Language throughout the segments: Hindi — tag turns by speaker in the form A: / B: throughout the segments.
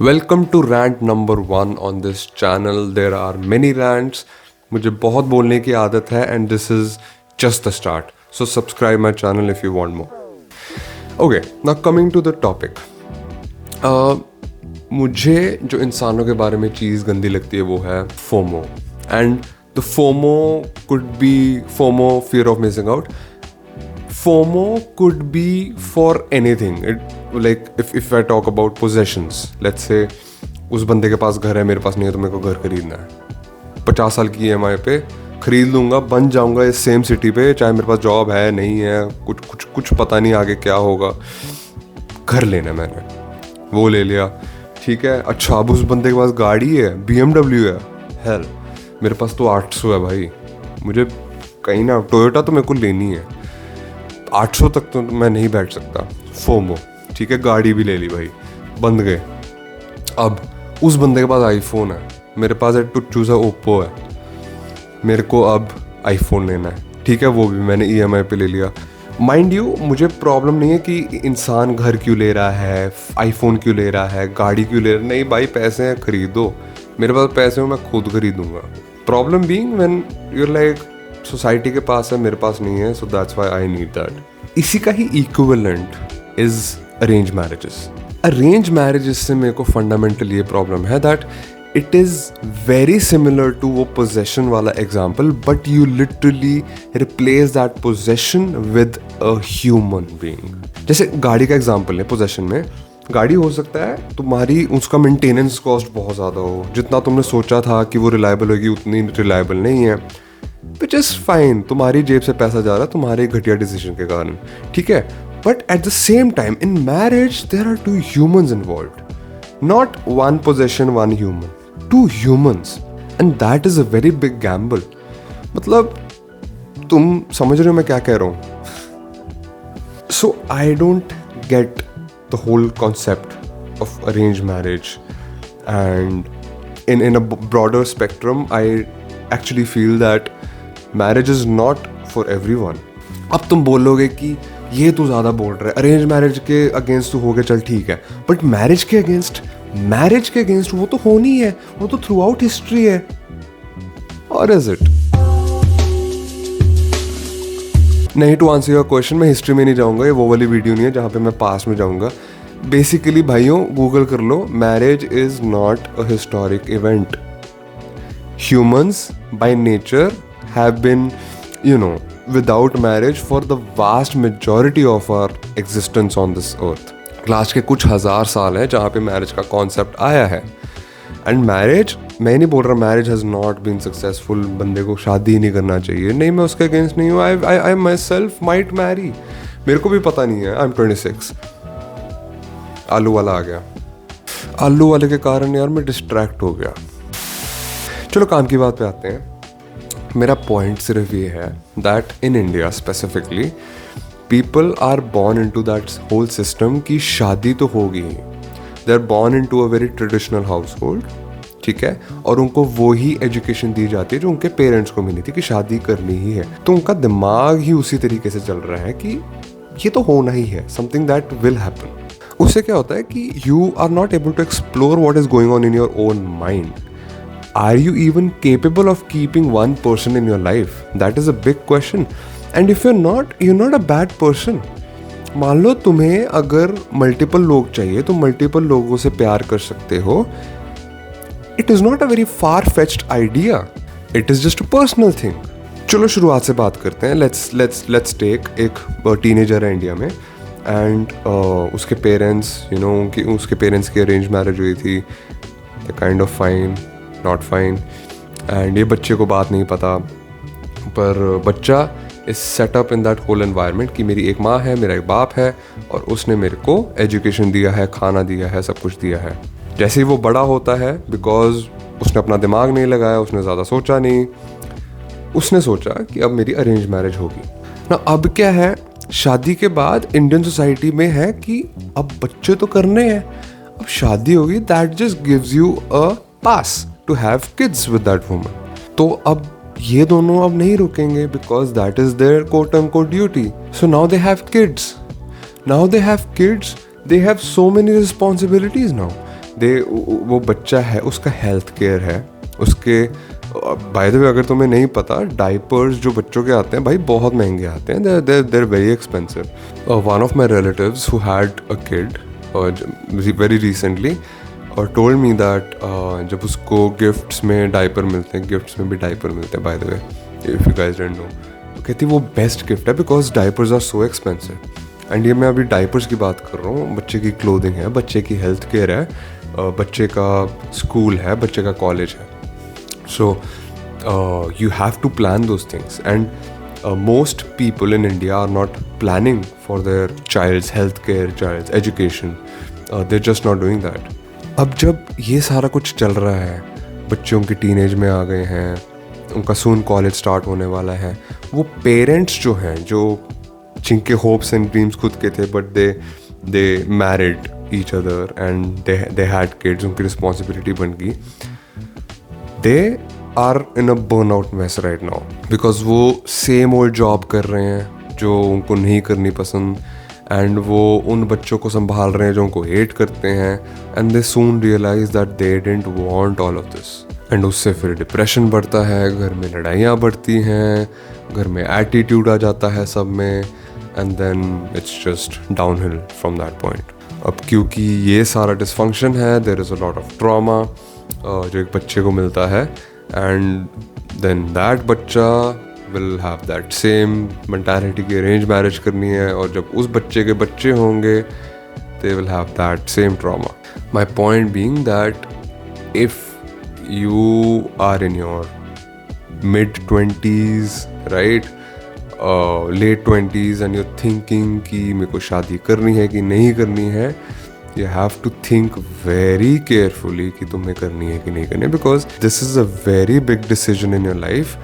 A: Welcome to rant number 1 on this channel. There are many rants. मुझे बहुत बोलने की आदत है and this is just the start. So subscribe my channel if you want more. Okay, now coming to the topic. मुझे जो इंसानों के बारे में चीज़ गंदी लगती है वो है FOMO. And the FOMO could be FOMO, fear of missing out. FOMO could be for anything. Like if I talk about possessions, let's say उस बंदे के पास घर है, मेरे पास नहीं है, तो मेरे को घर खरीदना है. 50 साल की EMI पे खरीद लूँगा, बन जाऊँगा इस सेम सिटी पे, चाहे मेरे पास जॉब है नहीं है, कुछ पता नहीं आगे क्या होगा. घर लेना मैंने, वो ले लिया, ठीक है. अच्छा, अब उस बंदे के पास गाड़ी है, BMW है. हेल, मेरे पास तो 800 है भाई. मुझे कहीं ना टोयोटा तो मेरे को लेनी है. 800 तक तो मैं नहीं बैठ सकता. फोमो, ठीक है, गाड़ी भी ले ली भाई, बंद गए. अब उस बंदे के पास आईफोन है, मेरे पास है टुच्चू सा ओप्पो है. मेरे को अब आईफोन लेना है, ठीक है, वो भी मैंने EMI पे ले लिया. माइंड यू, मुझे प्रॉब्लम नहीं है कि इंसान घर क्यों ले रहा है, आईफोन क्यों ले रहा है, गाड़ी क्यों ले रहा है. नहीं भाई, पैसे हैं, खरीदो. मेरे पास पैसे हो, मैं खुद खरीदूंगा. Problem being when you like society के पास है, मेरे पास नहीं है, so that's why I need that. इसी का ही equivalent is arrange marriages. Arrange marriages से मेरे को फंडामेंटली ये प्रॉब्लम है that it is very similar to वो पोजेशन वाला example, but you literally replace that possession with a human being. जैसे गाड़ी का एग्जाम्पल है. पोजेशन में गाड़ी हो सकता है तुम्हारी, उसका मेंटेनेंस कॉस्ट बहुत ज़्यादा हो, जितना तुमने सोचा था कि वो रिलायबल होगी उतनी रिलायबल नहीं है, विच इज़ फाइन. तुम्हारी जेब से पैसा जा रहा है तुम्हारे घटिया डिसीजन के कारण, ठीक है. But at the same time in marriage there are 2 humans involved, not 1 possession 1 human, 2 humans, and that is a very big gamble. मतलब तुम समझ रहे हो मैं क्या कह रहा हूँ. So I don't get the whole concept of arranged marriage, and in a broader spectrum I actually feel that marriage is not for everyone. अब तुम बोलोगे कि ये तो ज़्यादा बोल रहा है, अरेंज मैरिज के अगेंस्ट तो हो गया, चल ठीक है, बट मैरिज के अगेंस्ट वो तो होनी है, वो तो थ्रू आउट हिस्ट्री है. और इज इट? नहीं, टू आंसर योर क्वेश्चन, मैं हिस्ट्री में नहीं जाऊँगा. ये वो वाली वीडियो नहीं है जहाँ पे मैं पास में जाऊँगा. बेसिकली भाइयों, गूगल कर लो, marriage is not a historic event. Humans by nature have been, without marriage for the vast majority of our existence on this earth. Last के कुछ 1000 साल है जहाँ पे मैरिज का कॉन्सेप्ट आया है. एंड मैरिज, मैं नहीं बोल रहा marriage has not been successful, बंदे को शादी ही नहीं करना चाहिए. नहीं, मैं उसके अगेंस्ट नहीं हूँ. आई माई सेल्फ माइट मैरी. मेरे को भी पता नहीं है. I am 26. आलू वाला आ गया. आलू वाले के कारण यार मैं डिस्ट्रैक्ट हो गया. चलो काम की बात पे आते हैं. मेरा पॉइंट सिर्फ ये है that in India specifically people are born into that whole system कि शादी तो होगी ही. They are born into a very traditional household, ठीक है, और उनको वो ही एजुकेशन दी जाती है जो उनके पेरेंट्स को मिली थी कि शादी करनी ही है. तो उनका दिमाग ही उसी तरीके से चल रहा है कि ये तो होना ही है, समथिंग दैट विल हैपन. उससे क्या होता है कि you are not able to explore what is going on in your own mind. Are you even capable of keeping one person in your life? That is a big question. And if you're not a bad person. मान लो तुम्हें अगर मल्टीपल लोग चाहिए तो मल्टीपल लोगों से प्यार कर सकते हो. It is not a very far-fetched idea. It is just a personal thing. चलो शुरुआत से बात करते हैं. Let's take एक टीनेजर है इंडिया में and उसके पेरेंट्स, उसके पेरेंट्स की अरेंज मैरिज हुई थी. They're kind of fine, not fine. And ये बच्चे को बात नहीं पता, पर बच्चा is setup in that whole environment कि मेरी एक माँ है, मेरा एक बाप है, और उसने मेरे को एजुकेशन दिया है, खाना दिया है, सब कुछ दिया है. जैसे ही वो बड़ा होता है, बिकॉज उसने अपना दिमाग नहीं लगाया, उसने ज़्यादा सोचा नहीं, उसने सोचा कि अब मेरी अरेंज मैरिज होगी ना. अब क्या है, शादी के बाद इंडियन सोसाइटी में है कि अब बच्चे तो करने हैं, अब शादी होगी, that just gives you a pass to have kids with that woman. तो अब ये दोनों अब नहीं रुकेंगे because that is their quote unquote duty. So now they have kids. They have so many responsibilities now. वो बच्चा है, उसका हेल्थ केयर है, उसके बाय द वे अगर तुम्हें नहीं पता, डाइपर्स जो बच्चों के आते हैं भाई बहुत महंगे आते हैं, there very expensive. One of my relatives who had a kid very recently और टोल्ड मी दैट जब उसको गिफ्ट्स में डाइपर मिलते हैं, गिफ्ट्स में भी डाइपर मिलते हैं by the way, if you guys don't know, कहती वो बेस्ट गिफ्ट है because diapers are so expensive. And ये मैं अभी डाइपर्स की बात कर रहा हूँ, बच्चे की क्लोथिंग है, बच्चे की हेल्थ केयर है, बच्चे का स्कूल है, बच्चे का कॉलेज है. So you have to plan those things and most people in India are not planning for their child's health care, child's education, they just not doing that. अब जब ये सारा कुछ चल रहा है, बच्चों की टीनेज में आ गए हैं, उनका सून कॉलेज स्टार्ट होने वाला है, वो पेरेंट्स जो हैं, जो जिनके होप्स एंड ड्रीम्स खुद के थे but they married each other and they had kids, उनकी रिस्पॉन्सिबिलिटी बन गई, they are in a burn out mess right now because वो सेम ओल्ड जॉब कर रहे हैं जो उनको नहीं करनी पसंद, एंड वो उन बच्चों को संभाल रहे हैं जो उनको हेट करते हैं, and they soon realize that they didn't want all of this. And उससे फिर डिप्रेशन बढ़ता है, घर में लड़ाइयाँ बढ़ती हैं, घर में एटीट्यूड आ जाता है सब में, and then it's just downhill from that point. अब क्योंकि ये सारा डिसफंक्शन है, there is a lot of trauma जो एक बच्चे को मिलता है, एंड देन दैट बच्चा will have that same mentality की अरेंज मैरिज करनी है, और जब उस बच्चे के बच्चे होंगे they will have that same trauma. My point being that if you are in your mid-20s, right, late 20s and you're thinking कि मेरे को शादी करनी है कि नहीं करनी है, you have to think very carefully कि तुम्हें करनी है कि नहीं करनी है, because this is a very big decision in your life.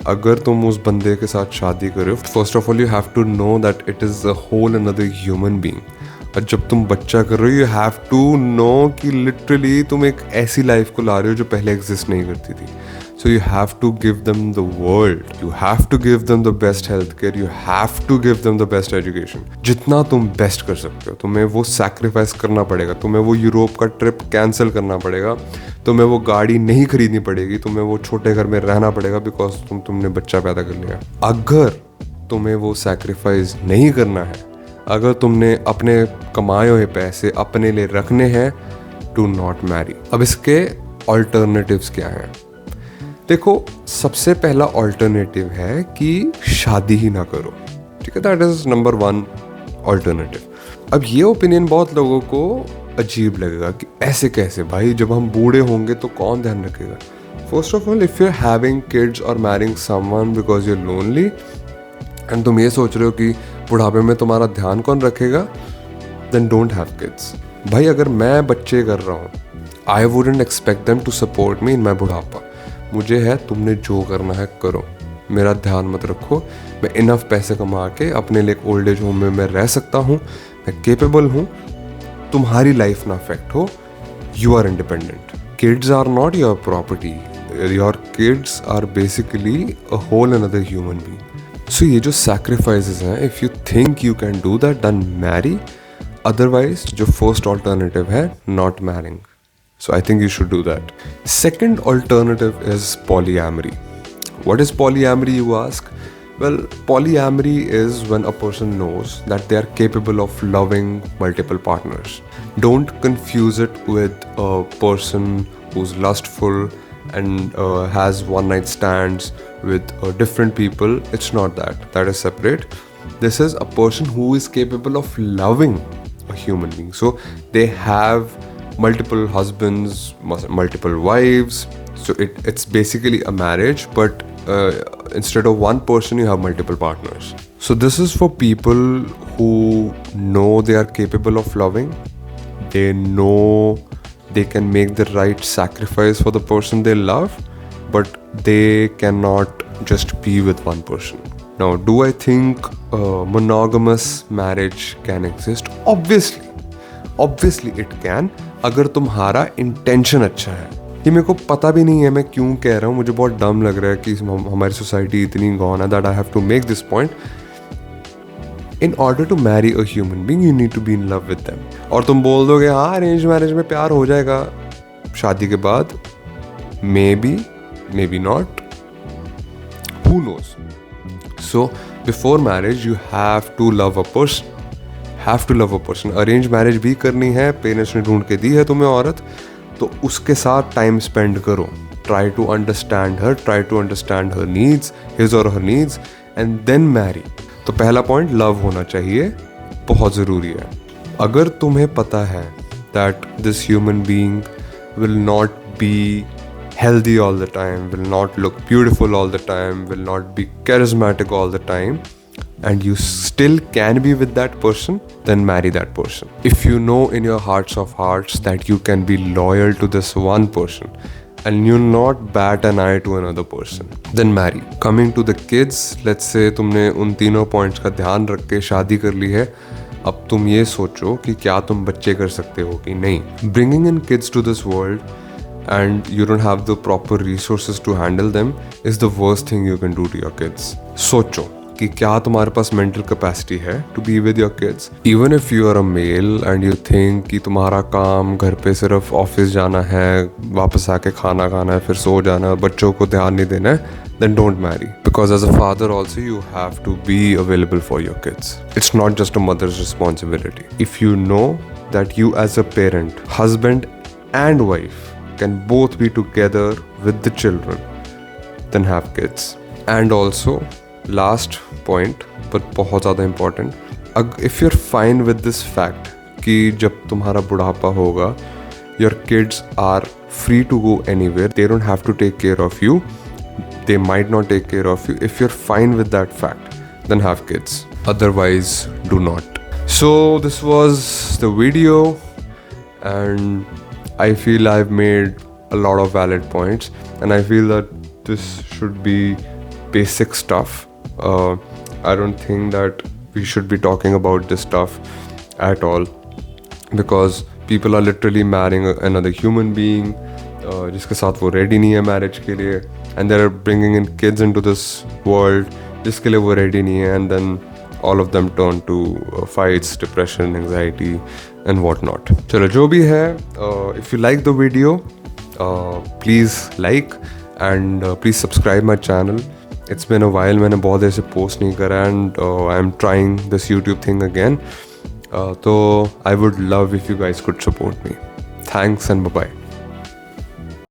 A: अगर तुम उस बंदे के साथ शादी कर रहे हो, first of all you have to know that it is a whole another human being. और जब तुम बच्चा कर रहे हो, यू हैव टू नो कि लिटरली तुम एक ऐसी लाइफ को ला रहे हो जो पहले एग्जिस्ट नहीं करती थी. So you have to give them the world, you have to give them the best health care, you have to give them the best education. जितना तुम बेस्ट कर सकते हो, तुम्हें वो सैक्रिफाइस करना पड़ेगा, तुम्हें वो यूरोप का ट्रिप कैंसिल करना पड़ेगा, तुम्हें वो गाड़ी नहीं खरीदनी पड़ेगी, तुम्हें वो छोटे घर में रहना पड़ेगा बिकॉज तुमने बच्चा पैदा कर लिया. अगर तुम्हें वो सैक्रिफाइस नहीं करना है, अगर तुमने अपने कमाए हुए पैसे अपने लिए रखने हैं, डू नॉट मैरी. अब इसके ऑल्टरनेटिव्स क्या हैं? देखो, सबसे पहला ऑल्टरनेटिव है कि शादी ही ना करो, ठीक है, दैट इज नंबर 1 ऑल्टरनेटिव. अब ये ओपिनियन बहुत लोगों को अजीब लगेगा कि ऐसे कैसे भाई, जब हम बूढ़े होंगे तो कौन ध्यान रखेगा. First of all, if you are having kids और marrying someone because you are lonely and तुम ये सोच रहे हो कि बुढ़ापे में तुम्हारा ध्यान कौन रखेगा, देन डोंट हैव किड्स. भाई अगर मैं बच्चे कर रहा हूँ, I wouldn't expect them to support me in my बुढ़ापा. मुझे है, तुमने जो करना है करो, मेरा ध्यान मत रखो. मैं इनफ पैसे कमा के अपने लिए एक ओल्ड एज होम में मैं रह सकता हूँ, मैं केपेबल हूँ, तुम्हारी लाइफ ना अफेक्ट हो, you are independent. Kids are not your property, your kids are basically a whole another human being. So ये जो सैक्रिफाइसेस हैं, if you think you can do that, then marry. Otherwise जो फर्स्ट ऑल्टरनेटिव है, not marrying. So I think you should do that. Second alternative is polyamory. What is polyamory, you ask? Well, polyamory is when a person knows that they are capable of loving multiple partners. Don't confuse it with a person who's lustful and has one-night stands with different people. It's not that. That is separate. This is a person who is capable of loving a human being. So they have multiple husbands, multiple wives. So it's basically a marriage, but instead of one person, you have multiple partners. So this is for people who know they are capable of loving. They know they can make the right sacrifice for the person they love, but they cannot just be with one person. Now, do I think monogamous marriage can exist? Obviously it can, अगर तुम्हारा intention अच्छा है. ये मेरे को पता भी नहीं है मैं क्यों कह रहा हूँ, मुझे बहुत डम लग रहा है कि हमारी सोसाइटी इतनी गॉन है that I have to make this point. In order to marry a human being you need to be in love with them. और तुम बोल दोगे हाँ अरेंज मैरिज में प्यार हो जाएगा शादी के बाद, may be not, who knows. So before marriage you have to love a person. Arrange marriage भी करनी है, पेरेंट्स ने ढूंढ के दी है तुम्हें औरत, तो उसके साथ टाइम स्पेंड करो. Try to understand her, try to understand her needs, his और her needs, and then marry. तो पहला पॉइंट लव होना चाहिए, बहुत ज़रूरी है. अगर तुम्हें पता है that this human being will not be healthy all the time, will not look beautiful all the time, will not be charismatic all the time, and you still can be with that person, then marry that person. If you know in your hearts of hearts that you can be loyal to this one person and you not bat an eye to another person, then marry. Coming to the kids, let's say तुमने उन तीनों पॉइंट्स का ध्यान रख के शादी कर ली है, अब तुम ये सोचो कि क्या तुम बच्चे कर सकते हो कि नहीं. Bringing in kids to this world and you don't have the proper resources to handle them is the worst thing you can do to your kids. सोचो कि क्या तुम्हारे पास मेंटल कैपेसिटी है to be with your kids. Even if you are a male and you think कि तुम्हारा काम घर पे सिर्फ ऑफिस जाना है, वापस आके खाना खाना है, फिर सो जाना है, बच्चों को ध्यान नहीं देना है, then don't marry. Because as a father also you have to be available for your kids. It's not just a mother's responsibility. If you know that you as a parent, husband and wife can both be together with the children, then have kids. And also last point but बहुत ज़्यादा important, if you're fine with this fact कि जब तुम्हारा बुढ़ापा होगा your kids are free to go anywhere, they don't have to take care of you, they might not take care of you, if you're fine with that fact, then have kids, otherwise do not. So this was the video, and I feel I've made a lot of valid points, and I feel that this should be basic stuff. I don't think that we should be talking about this stuff at all, because people are literally marrying another human being जिसके साथ वो ready नहीं है marriage के लिए, and they're bringing in kids into this world जिसके लिए वो ready नहीं है, and then all of them turn to fights, depression, anxiety and whatnot. चलो जो भी है, if you like the video, please like and please subscribe my channel. It's been a while, मैंने बहुत ऐसे post नहीं करा, and I am trying this YouTube thing again. So I would love if you guys could support me. Thanks and bye-bye.